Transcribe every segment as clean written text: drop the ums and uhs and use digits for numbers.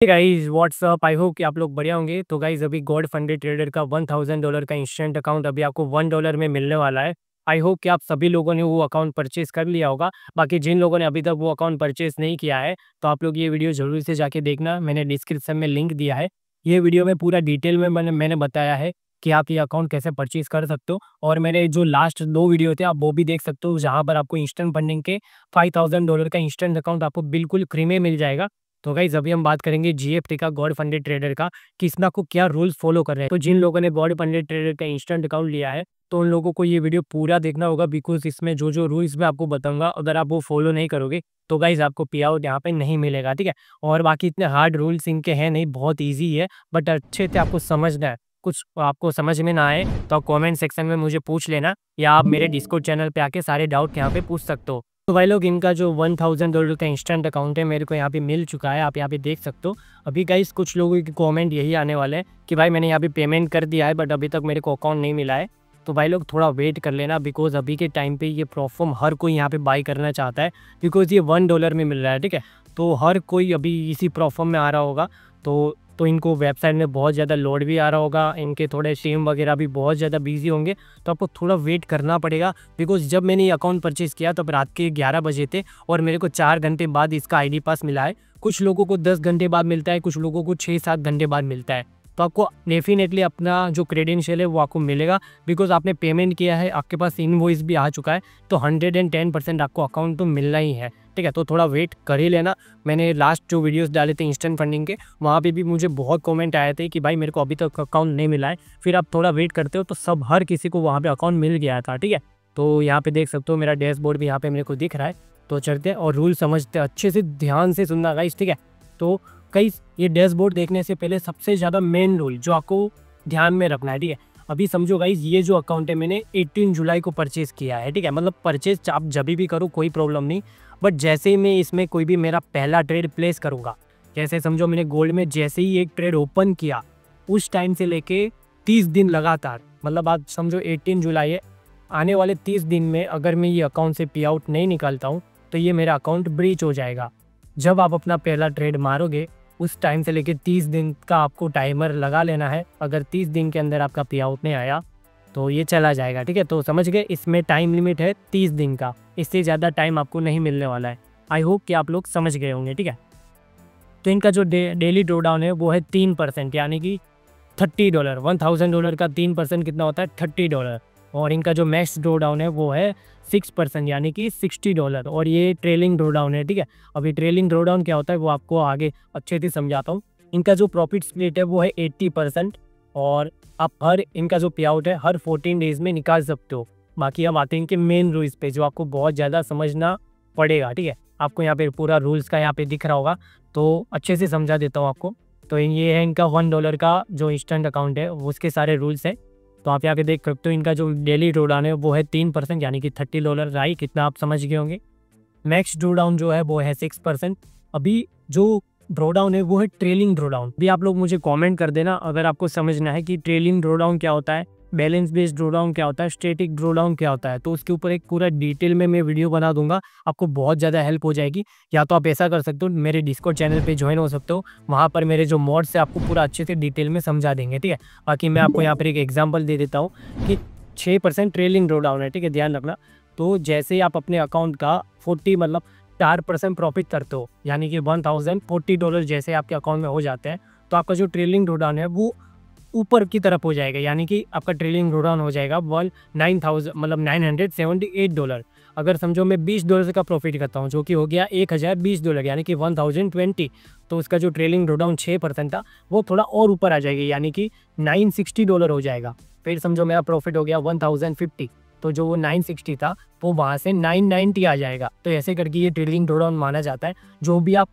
Guys what's up, I hope कि आप लोग बढ़िया होंगे। तो गाइज अभी गॉड फंडेड ट्रेडर का $1000 का इंस्टेंट अकाउंट अभी आपको $1 में मिलने वाला है। आई होप कि आप सभी लोगों ने वो अकाउंट परचेज कर लिया होगा। बाकी जिन लोगों ने अभी तक वो अकाउंट परचेज नहीं किया है तो आप लोग ये वीडियो जरूर से जाके देखना, मैंने डिस्क्रिप्शन में लिंक दिया है। ये वीडियो में पूरा डिटेल में मैंने बताया है कि आप ये अकाउंट कैसे परचेज कर सकते हो। और मैंने जो लास्ट 2 वीडियो थे आप वो भी देख सकते हो, जहाँ पर आपको इंस्टेंट फंडिंग के $5000 का इंस्टेंट अकाउंट आपको बिल्कुल फ्री में मिल जाएगा। तो गाइज अभी हम बात करेंगे जीएफटी का, गॉड फंडेड ट्रेडर का, कि इसमें आपको क्या रूल्स फॉलो कर रहे हैं। तो जिन लोगों ने गॉड फंडेड ट्रेडर का इंस्टेंट अकाउंट लिया है तो उन लोगों को ये वीडियो पूरा देखना होगा, बिकॉज इसमें जो जो रूल्स मैं आपको बताऊंगा अगर आप वो फॉलो नहीं करोगे तो गाइज आपको पे आउट यहाँ पे नहीं मिलेगा, ठीक है। और बाकी इतने हार्ड रूल्स इनके हैं नहीं, बहुत ईजी है, बट अच्छे से आपको समझना है। कुछ आपको समझ में ना आए तो आप कमेंट सेक्शन में मुझे पूछ लेना, या आप मेरे डिस्कॉर्ड चैनल पे आके सारे डाउट यहाँ पे पूछ सकते हो। तो भाई लोग, इनका जो $1000 का इंस्टेंट अकाउंट है मेरे को यहाँ पे मिल चुका है, आप यहाँ पे देख सकते हो। अभी गाइस कुछ लोगों के कमेंट यही आने वाले हैं कि भाई मैंने यहाँ पे पेमेंट कर दिया है बट अभी तक मेरे को अकाउंट नहीं मिला है। तो भाई लोग थोड़ा वेट कर लेना, बिकॉज अभी के टाइम पे ये प्लेटफॉर्म हर कोई यहाँ पे बाई करना चाहता है, बिकॉज ये $1 में मिल रहा है, ठीक है। तो हर कोई अभी इसी प्लेटफॉर्म में आ रहा होगा, तो इनको वेबसाइट में बहुत ज़्यादा लोड भी आ रहा होगा, इनके थोड़े टीम वगैरह भी बहुत ज़्यादा बिजी होंगे, तो आपको थोड़ा वेट करना पड़ेगा। बिकॉज जब मैंने ये अकाउंट परचेज़ किया तब रात के 11 बजे थे और मेरे को 4 घंटे बाद इसका आईडी पास मिला है। कुछ लोगों को 10 घंटे बाद मिलता है, कुछ लोगों को 6-7 घंटे बाद मिलता है। तो आपको डेफिनेटली अपना जो क्रेडेंशियल है वो आपको मिलेगा, बिकॉज आपने पेमेंट किया है, आपके पास इनवॉइस भी आ चुका है, तो 110% आपको अकाउंट तो मिलना ही है, ठीक है। तो थोड़ा वेट कर ही लेना। मैंने लास्ट जो वीडियोस डाले थे इंस्टेंट फंडिंग के, वहाँ पे भी मुझे बहुत कमेंट आए थे कि भाई मेरे को अभी तक अकाउंट नहीं मिला है। फिर आप थोड़ा वेट करते हो तो हर किसी को वहाँ पे अकाउंट मिल गया था, ठीक है। तो यहाँ पे देख सकते हो मेरा डैशबोर्ड भी यहाँ पे मेरे को दिख रहा है। तो चलते हैं और रूल समझते, अच्छे से ध्यान से सुनना गाइस, ठीक है। तो कई ये डैशबोर्ड देखने से पहले सबसे ज़्यादा मेन रूल जो आपको ध्यान में रखना है, ठीक है। अभी समझो गाइस, ये जो अकाउंट है मैंने 18 जुलाई को परचेज़ किया है, ठीक है। मतलब परचेज आप जब भी करो कोई प्रॉब्लम नहीं, बट जैसे ही मैं इसमें कोई भी मेरा पहला ट्रेड प्लेस करूँगा, जैसे समझो मैंने गोल्ड में जैसे ही एक ट्रेड ओपन किया, उस टाइम से लेके 30 दिन लगातार, मतलब आप समझो 18 जुलाई है, आने वाले 30 दिन में अगर मैं ये अकाउंट से पे आउट नहीं निकालता हूँ तो ये मेरा अकाउंट ब्रीच हो जाएगा। जब आप अपना पहला ट्रेड मारोगे उस टाइम से लेके 30 दिन का आपको टाइमर लगा लेना है। अगर 30 दिन के अंदर आपका पे आउट नहीं आया तो ये चला जाएगा, ठीक है। तो समझ गए, इसमें टाइम लिमिट है 30 दिन का, इससे ज़्यादा टाइम आपको नहीं मिलने वाला है। आई होप कि आप लोग समझ गए होंगे, ठीक है। तो इनका जो डेली ड्रॉ डाउन है वो है 3%, यानी कि $30। $1000 का 3% कितना होता है? $30। और इनका जो मैक्स ड्रॉ डाउन है वो है 6%, यानी कि $60। और ये ट्रेलिंग ड्रॉ डाउन है, ठीक है। अभी ट्रेलिंग ड्रॉ डाउन क्या होता है वो आपको आगे अच्छे से समझाता हूँ। इनका जो प्रॉफिट स्प्लिट है वो है 80%, और आप इनका जो पे आउट है हर 14 डेज में निकाल सकते हो। बाकी अब आते हैं इनके मेन रूल्स पे, जो आपको बहुत ज़्यादा समझना पड़ेगा, ठीक है। आपको यहाँ पे पूरा रूल्स का यहाँ पे दिख रहा होगा, तो अच्छे से समझा देता हूँ आपको। तो ये है इनका $1 का जो इंस्टेंट अकाउंट है, उसके सारे रूल्स हैं। तो आप यहाँ पे देख सकते हो, इनका जो डेली ड्रॉ डाउन है वो है 3%, यानी कि $30 राइट, कितना आप समझ गए होंगे। मैक्स ड्रॉ डाउन जो है वो है 6%। अभी जो ड्रॉ डाउन है वो है ट्रेलिंग ड्रॉ डाउन। भी आप लोग मुझे कमेंट कर देना अगर आपको समझना है कि ट्रेलिंग ड्रॉ डाउन क्या होता है, बैलेंस बेस्ड ड्रॉ डाउन क्या होता है, स्टैटिक ड्रॉ डाउन क्या होता है। तो उसके ऊपर एक पूरा डिटेल में मैं वीडियो बना दूंगा, आपको बहुत ज़्यादा हेल्प हो जाएगी। या तो आप ऐसा कर सकते हो, मेरे डिस्कॉर्ड चैनल पे ज्वाइन हो सकते हो, वहाँ पर मेरे जो मॉड्स है आपको पूरा अच्छे से डिटेल में समझा देंगे, ठीक है। बाकी मैं आपको यहाँ पर एक एग्जाम्पल दे देता हूँ कि 6% ट्रेलिंग ड्रॉ डाउन है, ठीक है, ध्यान रखना। तो जैसे ही आप अपने अकाउंट का 4% प्रॉफिट करते हो, यानी कि $1040 जैसे आपके अकाउंट में हो जाते हैं, तो आपका जो ट्रेलिंग ड्रॉ डाउन है वो ऊपर की तरफ हो जाएगा, यानी कि आपका ट्रेलिंग ड्रॉ डाउन हो जाएगा $978। अगर समझो मैं $20 का प्रॉफिट करता हूँ, जो कि हो गया $1020, यानी कि 1020, तो उसका जो ट्रेलिंग ड्रॉ डाउन 6% था वो थोड़ा और ऊपर आ जाएगी, यानी कि $960 हो जाएगा। फिर समझो मेरा प्रॉफिट हो गया 1050, तो जो वो 960 था वो वहाँ से 990 आ जाएगा। तो ऐसे करके ये ट्रेलिंग ड्रॉ डाउन माना जाता है। जो भी आप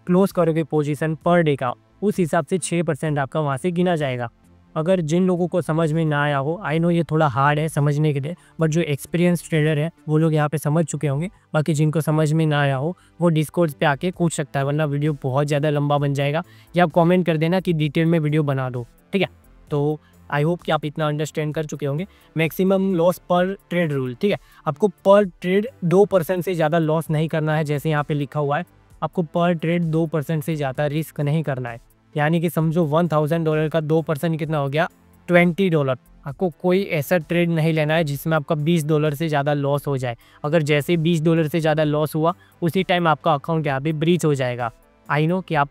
क्लोज करोगे पोजीशन पर डे का, उस हिसाब से 6% आपका वहाँ से गिना जाएगा। अगर जिन लोगों को समझ में ना आया हो, आई नो ये थोड़ा हार्ड है समझने के लिए, बट जो एक्सपीरियंस ट्रेडर है वो लोग यहाँ पे समझ चुके होंगे। बाकी जिनको समझ में ना आया हो वो डिस्कॉर्ड पे आके पूछ सकता है, वरना वीडियो बहुत ज़्यादा लंबा बन जाएगा। या आप कमेंट कर देना कि डिटेल में वीडियो बना दो, ठीक है। तो आई होप कि आप इतना अंडरस्टैंड कर चुके होंगे। मैक्सिमम लॉस पर ट्रेड रूल, ठीक है। आपको पर ट्रेड 2% से ज़्यादा लॉस नहीं करना है, जैसे यहाँ पे लिखा हुआ है। आपको पर ट्रेड 2% से ज़्यादा रिस्क नहीं करना है। यानी कि समझो $1000 का 2% कितना हो गया, $20। आपको कोई ऐसा ट्रेड नहीं लेना है जिसमें आपका $20 से ज़्यादा लॉस हो जाए। अगर जैसे $20 से ज़्यादा लॉस हुआ उसी टाइम आपका अकाउंट यहाँ पे ब्रीच हो जाएगा। आई नो कि आप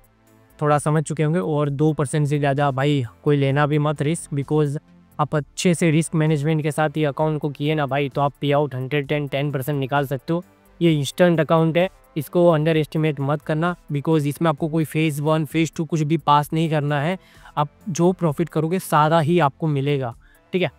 थोड़ा समझ चुके होंगे। और 2% से ज़्यादा भाई कोई लेना भी मत रिस्क, बिकॉज आप अच्छे से रिस्क मैनेजमेंट के साथ ये अकाउंट को किए ना भाई, तो आप पे आउट 110% निकाल सकते हो। ये इंस्टेंट अकाउंट है, इसको अंडर एस्टिमेट मत करना, बिकॉज इसमें आपको कोई फेज़ 1 फेज़ 2 कुछ भी पास नहीं करना है। आप जो प्रॉफिट करोगे सारा ही आपको मिलेगा, ठीक है।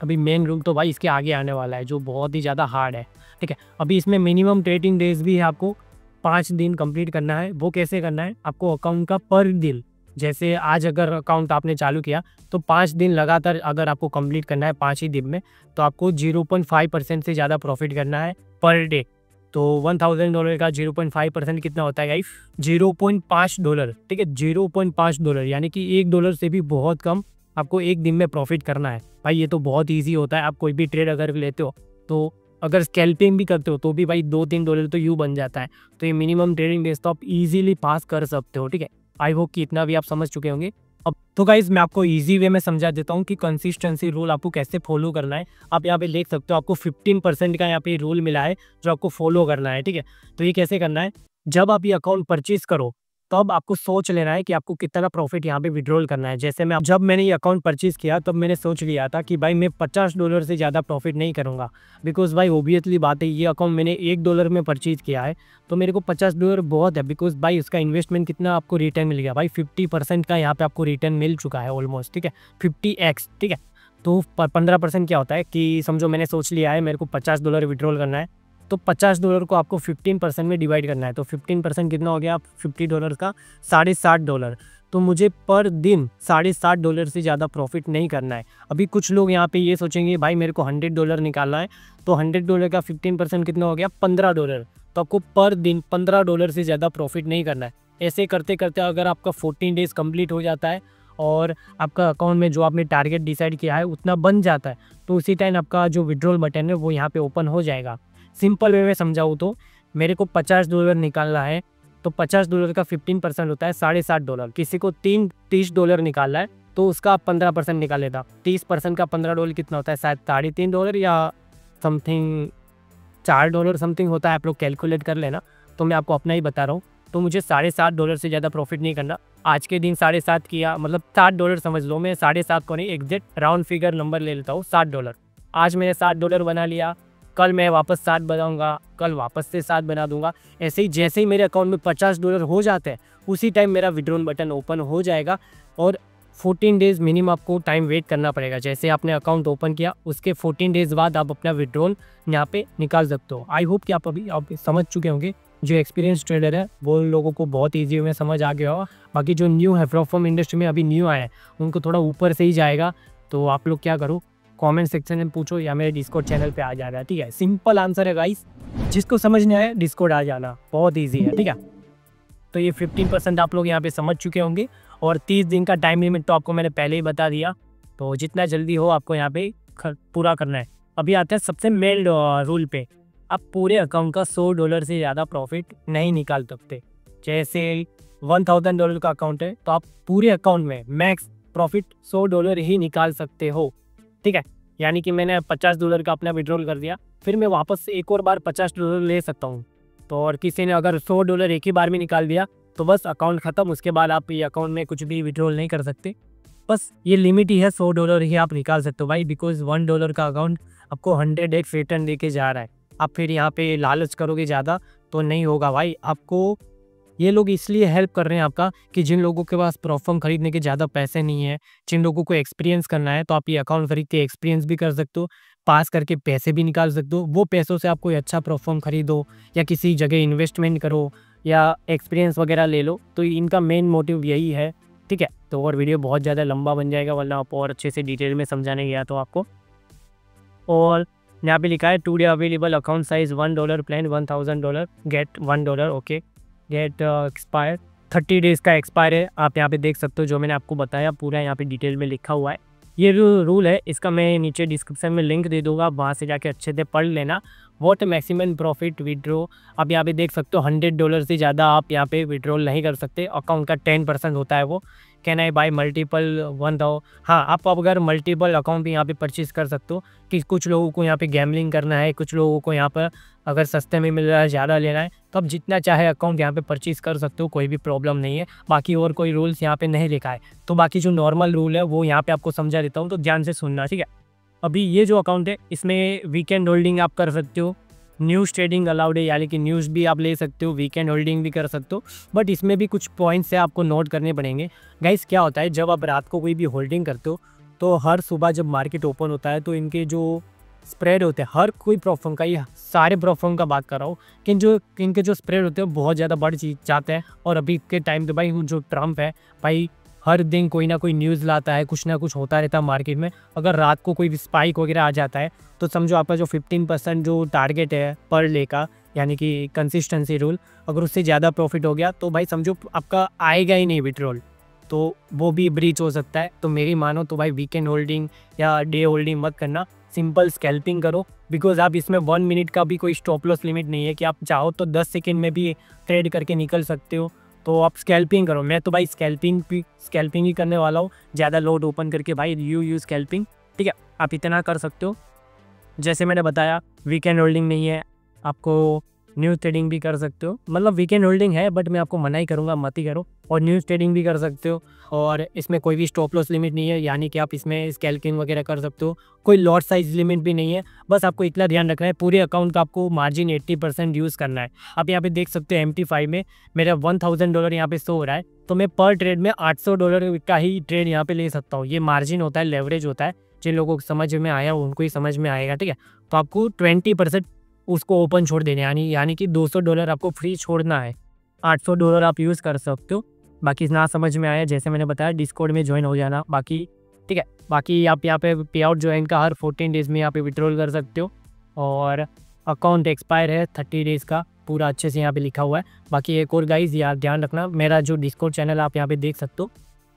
अभी मेन रूल तो भाई इसके आगे आने वाला है जो बहुत ही ज़्यादा हार्ड है, ठीक है। अभी इसमें मिनिमम ट्रेडिंग डेज भी है, आपको 5 दिन कंप्लीट करना है। वो कैसे करना है, आपको अकाउंट का पर दिन, जैसे आज अगर अकाउंट आपने चालू किया तो 5 दिन लगातार अगर आपको कंप्लीट करना है 5 ही दिन में, तो आपको 0.5% से ज़्यादा प्रॉफिट करना है पर डे। तो $1000 का 0.5% कितना होता है गाइस, $0.5, ठीक है। $0.5 यानी कि $1 से भी बहुत कम आपको एक दिन में प्रॉफिट करना है भाई। ये तो बहुत ईजी होता है। आप कोई भी ट्रेड अगर लेते हो तो अगर स्कैल्पिंग भी करते हो तो भी भाई $2-3 तो यूँ बन जाता है। तो ये मिनिमम ट्रेडिंग डेज तो आप इजीली पास कर सकते हो, ठीक है। आई होप कि इतना भी आप समझ चुके होंगे। अब तो गाइज मैं आपको इजी वे में समझा देता हूँ कि कंसिस्टेंसी रूल आपको कैसे फॉलो करना है। आप यहाँ पे देख सकते हो आपको 15% का यहाँ पे रूल मिला है जो आपको फॉलो करना है, ठीक है। तो ये कैसे करना है, जब आप ये अकाउंट परचेज करो तब आपको सोच लेना है कि आपको कितना प्रॉफिट यहाँ पे विड्रॉल करना है। जैसे जब मैंने ये अकाउंट परचेज किया तब मैंने सोच लिया था कि भाई मैं $50 से ज़्यादा प्रॉफिट नहीं करूँगा, बिकॉज भाई ओबियसली बात है ये अकाउंट मैंने $1 में परचेज किया है तो मेरे को $50 बहुत है, बिकॉज भाई उसका इन्वेस्टमेंट कितना आपको रिटर्न मिल गया भाई, 50% का यहाँ पे आपको रिटर्न मिल चुका है ऑलमोस्ट, ठीक है, 50x, ठीक है। तो 15% क्या होता है कि समझो मैंने सोच लिया है मेरे को $50 विड्रॉल करना है, तो $50 को आपको 15% में डिवाइड करना है। तो 15% कितना हो गया, आप $50 का $60.5। तो मुझे पर दिन $60.5 से ज़्यादा प्रॉफिट नहीं करना है। अभी कुछ लोग यहाँ पे ये सोचेंगे भाई मेरे को $100 निकालना है, तो $100 का 15% कितना हो गया, $15। तो आपको पर दिन $15 से ज़्यादा प्रॉफिट नहीं करना है। ऐसे करते करते अगर आपका 14 डेज़ कंप्लीट हो जाता है और आपका अकाउंट में जो आपने टारगेट डिसाइड किया है उतना बन जाता है, तो उसी टाइम आपका जो विड्रॉल बटन है वो यहाँ पे ओपन हो जाएगा। सिंपल वे में समझाऊँ तो मेरे को $50 निकालना है, तो $50 का 15% होता है $60.5। किसी को $30 निकालना है तो उसका आप 15% निकाल लेता। 30% का $15 कितना होता है, शायद $3.5 या समथिंग $4 समथिंग होता है, आप लोग कैलकुलेट कर लेना। तो मैं आपको अपना ही बता रहा हूँ। तो मुझे $7.5 से ज़्यादा प्रॉफिट नहीं करना। आज के दिन 7.5 किया, मतलब $7 समझ लो, मैं 7.5 को नहीं, एग्जैक्ट राउंड फिगर नंबर ले लेता हूँ, $7। आज मैंने $7 बना लिया, कल मैं वापस 7 बनाऊंगा, कल वापस से 7 बना दूंगा। ऐसे ही जैसे ही मेरे अकाउंट में $50 हो जाते हैं उसी टाइम मेरा विड्रॉल बटन ओपन हो जाएगा। और 14 डेज़ मिनिमम आपको टाइम वेट करना पड़ेगा। जैसे आपने अकाउंट ओपन किया उसके 14 डेज़ बाद आप अपना विड्रॉल यहाँ पे निकाल सकते हो। आई होप कि आप समझ चुके होंगे। जो एक्सपीरियंस ट्रेडर है वो लोगों को बहुत ईजी में समझ आ गया होगा। बाकी जो न्यू है प्लेटफॉर्म इंडस्ट्री में अभी न्यू आए हैं उनको थोड़ा ऊपर से ही जाएगा। तो आप लोग क्या करो, कमेंट सेक्शन में पूछो या मेरे डिस्कॉर्ड चैनल पे आ जाएगा, ठीक है। सिंपल आंसर है गाइस, जिसको समझ नहीं आया डिस्कॉर्ड आ जाना, बहुत इजी है, ठीक है। तो ये 15% आप लोग यहाँ पे समझ चुके होंगे। और 30 दिन का टाइम लिमिट तो आपको मैंने पहले ही बता दिया, तो जितना जल्दी हो आपको यहाँ पे पूरा करना है। अभी आते हैं सबसे मेन रूल पे, आप पूरे अकाउंट का $100 से ज़्यादा प्रॉफिट नहीं निकाल सकते। जैसे $1000 का अकाउंट है तो आप पूरे अकाउंट में मैक्स प्रॉफिट $100 ही निकाल सकते हो, ठीक है। यानी कि मैंने $50 का अपना विड्रॉल कर दिया, फिर मैं वापस से एक और बार $50 ले सकता हूँ। तो और किसी ने अगर $100 एक ही बार में निकाल दिया तो बस अकाउंट ख़त्म, उसके बाद आप ये अकाउंट में कुछ भी विड्रॉल नहीं कर सकते। बस ये लिमिट ही है, $100 ही आप निकाल सकते हो भाई, बिकॉज $1 का अकाउंट आपको 100x रिटर्न देके जा रहा है। आप फिर यहाँ पे लालच करोगे ज़्यादा तो नहीं होगा भाई। आपको ये लोग इसलिए हेल्प कर रहे हैं आपका कि जिन लोगों के पास प्लेटफॉर्म खरीदने के ज़्यादा पैसे नहीं है, जिन लोगों को एक्सपीरियंस करना है, तो आप ये अकाउंट खरीद के एक्सपीरियंस भी कर सकते हो, पास करके पैसे भी निकाल सकते हो। वो पैसों से आप कोई अच्छा प्लेटफॉर्म खरीदो या किसी जगह इन्वेस्टमेंट करो या एक्सपीरियंस वगैरह ले लो। तो इनका मेन मोटिव यही है, ठीक है। तो और वीडियो बहुत ज़्यादा लंबा बन जाएगा वरना आप और अच्छे से डिटेल में समझाने गया तो आपको। और यहाँ पे लिखा है today available account size $1 plan $1000 get $1, okay. Get expire 30 days का एक्सपायर है। आप यहाँ पे देख सकते हो जो मैंने आपको बताया पूरा यहाँ पे डिटेल में लिखा हुआ है। ये जो रूल है इसका मैं नीचे डिस्क्रिप्शन में लिंक दे दूँगा, वहाँ से जाके अच्छे से पढ़ लेना। व्हाट मैक्सिमम प्रॉफिट विड्रॉ, आप यहाँ पे देख सकते हो $100 से ज़्यादा आप यहाँ पे विड्रॉल नहीं कर सकते। अकाउंट का 10% होता है वो। कैन आई बाय मल्टीपल 1000, हाँ आप अगर मल्टीपल अकाउंट भी यहाँ पे परचेज़ कर सकते हो। कि कुछ लोगों को यहाँ पे गैम्बलिंग करना है, कुछ लोगों को यहाँ पर अगर सस्ते में मिल रहा है, ज़्यादा लेना है, तो आप जितना चाहे अकाउंट यहाँ पे परचेज़ कर सकते हो, कोई भी प्रॉब्लम नहीं है। बाकी और कोई रूल्स यहाँ पे नहीं लिखा है। तो बाकी जो नॉर्मल रूल है वो यहाँ पे आपको समझा देता हूँ, तो ध्यान से सुनना, ठीक है। अभी ये जो अकाउंट है इसमें वीकेंड होल्डिंग आप कर सकते हो, न्यूज़ ट्रेडिंग अलाउड है, यानी कि न्यूज़ भी आप ले सकते हो, वीकेंड होल्डिंग भी कर सकते हो। बट इसमें भी कुछ पॉइंट्स है आपको नोट करने पड़ेंगे। गाइस क्या होता है, जब आप रात को कोई भी होल्डिंग करते हो तो हर सुबह जब मार्केट ओपन होता है तो इनके जो स्प्रेड होते हैं, हर कोई प्रोफर्म का, ये सारे प्रोफर्म का बात कर रहा हूँ कि इनके जो स्प्रेड होते हैं बहुत ज़्यादा बढ़ जाते हैं। और अभी के टाइम पे भाई जो ट्रम्प है भाई, हर दिन कोई ना कोई न्यूज़ लाता है, कुछ ना कुछ होता रहता है मार्केट में। अगर रात को कोई भी स्पाइक वगैरह आ जाता है तो समझो आपका जो 15% जो टारगेट है पर डे का, यानी कि कंसिस्टेंसी रूल, अगर उससे ज़्यादा प्रॉफिट हो गया तो भाई समझो आपका आएगा ही नहीं विड्रॉल, तो वो भी ब्रीच हो सकता है। तो मेरी मानो तो भाई वीकेंड होल्डिंग या डे होल्डिंग मत करना, सिंपल स्कैल्पिंग करो। बिकॉज आप इसमें 1 मिनट का भी कोई स्टॉप लॉस लिमिट नहीं है कि आप चाहो तो 10 सेकेंड में भी ट्रेड करके निकल सकते हो। तो आप स्कैल्पिंग करो। मैं तो भाई स्कैल्पिंग ही करने वाला हूँ, ज़्यादा लोड ओपन करके भाई यू स्कैल्पिंग, ठीक है। आप इतना कर सकते हो। जैसे मैंने बताया वीकेंड होल्डिंग नहीं है, आपको न्यूज़ ट्रेडिंग भी कर सकते हो। मतलब वीकेंड होल्डिंग है बट मैं आपको मना ही करूँगा, मत ही करो। और न्यूज़ ट्रेडिंग भी कर सकते हो, और इसमें कोई भी स्टॉप लॉस लिमिट नहीं है, यानी कि आप इसमें स्कैल्पिंग वगैरह कर सकते हो। कोई लॉट साइज लिमिट भी नहीं है। बस आपको इतना ध्यान रखना है, पूरे अकाउंट का आपको मार्जिन 80% यूज़ करना है। आप यहाँ पे देख सकते हो MT5 में मेरा $1000 यहाँ पे शो हो रहा है, तो मैं पर ट्रेड में $800 का ही ट्रेड यहाँ पे ले सकता हूँ। ये मार्जिन होता है, लेवरेज होता है। जिन लोगों को समझ में आया उनको ही समझ में आएगा, ठीक है। तो आपको 20% उसको ओपन छोड़ देने, यानी कि $200 आपको फ्री छोड़ना है। $800 आप यूज़ कर सकते हो। बाकी ना समझ में आया, जैसे मैंने बताया, डिस्कॉर्ड में ज्वाइन हो जाना। बाकी ठीक है, बाकी आप यहाँ पे पे आउट जो है इनका हर 14 डेज़ में यहाँ पे विड्रॉल कर सकते हो। और अकाउंट एक्सपायर है 30 डेज़ का, पूरा अच्छे से यहाँ पे लिखा हुआ है। बाकी एक और गाइज यार ध्यान रखना, मेरा जो डिस्कॉर्ड चैनल आप यहाँ पे देख सकते हो,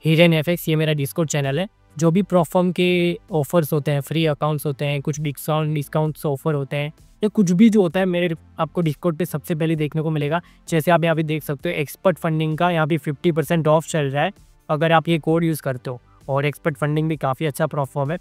हिरन FX, ये मेरा डिस्कॉर्ड चैनल है। जो भी प्रोफर्म के ऑफर्स होते हैं, फ्री अकाउंट्स होते हैं, कुछ डिस्काउंट्स ऑफर होते हैं, या कुछ भी जो होता है मेरे आपको डिस्कॉर्ड पे सबसे पहले देखने को मिलेगा। जैसे आप यहाँ पे देख सकते हो एक्सपर्ट फंडिंग का यहाँ पे 50% ऑफ चल रहा है अगर आप ये कोड यूज़ करते हो। और एक्सपर्ट फंडिंग भी काफ़ी अच्छा प्रोफॉर्म है,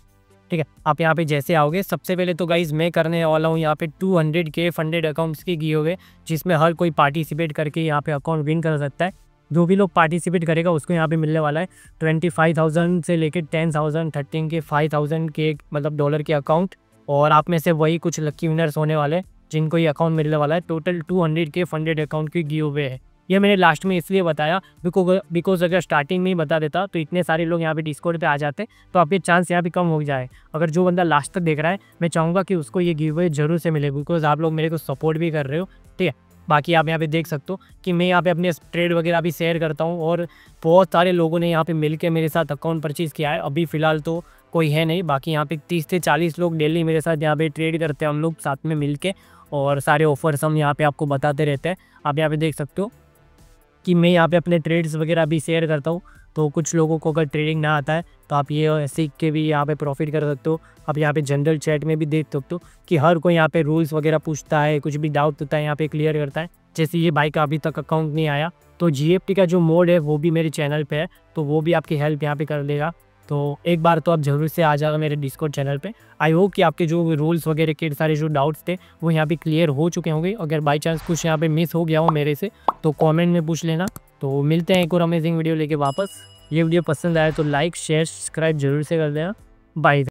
ठीक है। आप यहाँ पे जैसे आओगे, सबसे पहले तो गाइज मैं करने वाला हूँ यहाँ पे 200K फंडेड अकाउंट्स की गिव अवे, जिसमें हर कोई पार्टिसिपेट करके यहाँ पे अकाउंट विन कर सकता है। जो भी लोग पार्टिसिपेट करेगा उसको यहाँ पे मिलने वाला है 25,000 से लेकर 10,000, 13K, 5,000 के मतलब डॉलर के अकाउंट। और आप में से वही कुछ लक्की विनर्स होने वाले हैं जिनको ये अकाउंट मिलने वाला है। टोटल 200K फंडेड अकाउंट की गिव अवे है। ये मैंने लास्ट में इसलिए बताया बिकॉज अगर स्टार्टिंग में ही बता देता तो इतने सारे लोग यहाँ पे डिस्कॉर्ड पे आ जाते, तो आपके चांस यहाँ पे कम हो जाए। अगर जो बंदा लास्ट तक देख रहा है, मैं चाहूँगा कि उसको ये गिव अवे जरूर से मिले, बिकॉज आप लोग मेरे को सपोर्ट भी कर रहे हो, ठीक है। बाकी आप यहाँ पे देख सकते हो कि मैं यहाँ पे अपने ट्रेड वगैरह भी शेयर करता हूँ, और बहुत सारे लोगों ने यहाँ पे मिलके मेरे साथ अकाउंट परचेज़ किया है। अभी फ़िलहाल तो कोई है नहीं, बाकी यहाँ पे 30 से 40 लोग डेली मेरे साथ यहाँ पे ट्रेड करते हैं हम लोग साथ में मिलके, और सारे ऑफर्स हम यहाँ पे आपको बताते रहते हैं। आप यहाँ पे देख सकते हो कि मैं यहाँ पे अपने ट्रेड्स वगैरह भी शेयर करता हूँ। तो कुछ लोगों को अगर ट्रेडिंग ना आता है तो आप ये सीख के भी यहाँ पे प्रॉफिट कर सकते हो। आप यहाँ पे जनरल चैट में भी देख सकते हो कि हर कोई यहाँ पे रूल्स वगैरह पूछता है, कुछ भी डाउट होता है यहाँ पे क्लियर करता है। जैसे ये भाई का अभी तक अकाउंट नहीं आया, तो GFT का जो मोड है वो भी मेरे चैनल पे है, तो वो भी आपकी हेल्प यहाँ पे कर देगा। तो एक बार तो आप ज़रूर से आ जाओ मेरे डिस्कॉर्ड चैनल पे। आई होप कि आपके जो रूल्स वगैरह के सारे जो डाउट्स थे वो यहाँ पे क्लियर हो चुके होंगे। अगर बाई चांस कुछ यहाँ पे मिस हो गया हो मेरे से तो कमेंट में पूछ लेना। तो मिलते हैं एक और अमेजिंग वीडियो लेके वापस। ये वीडियो पसंद आया तो लाइक शेयर सब्सक्राइब जरूर से कर देना। बाय।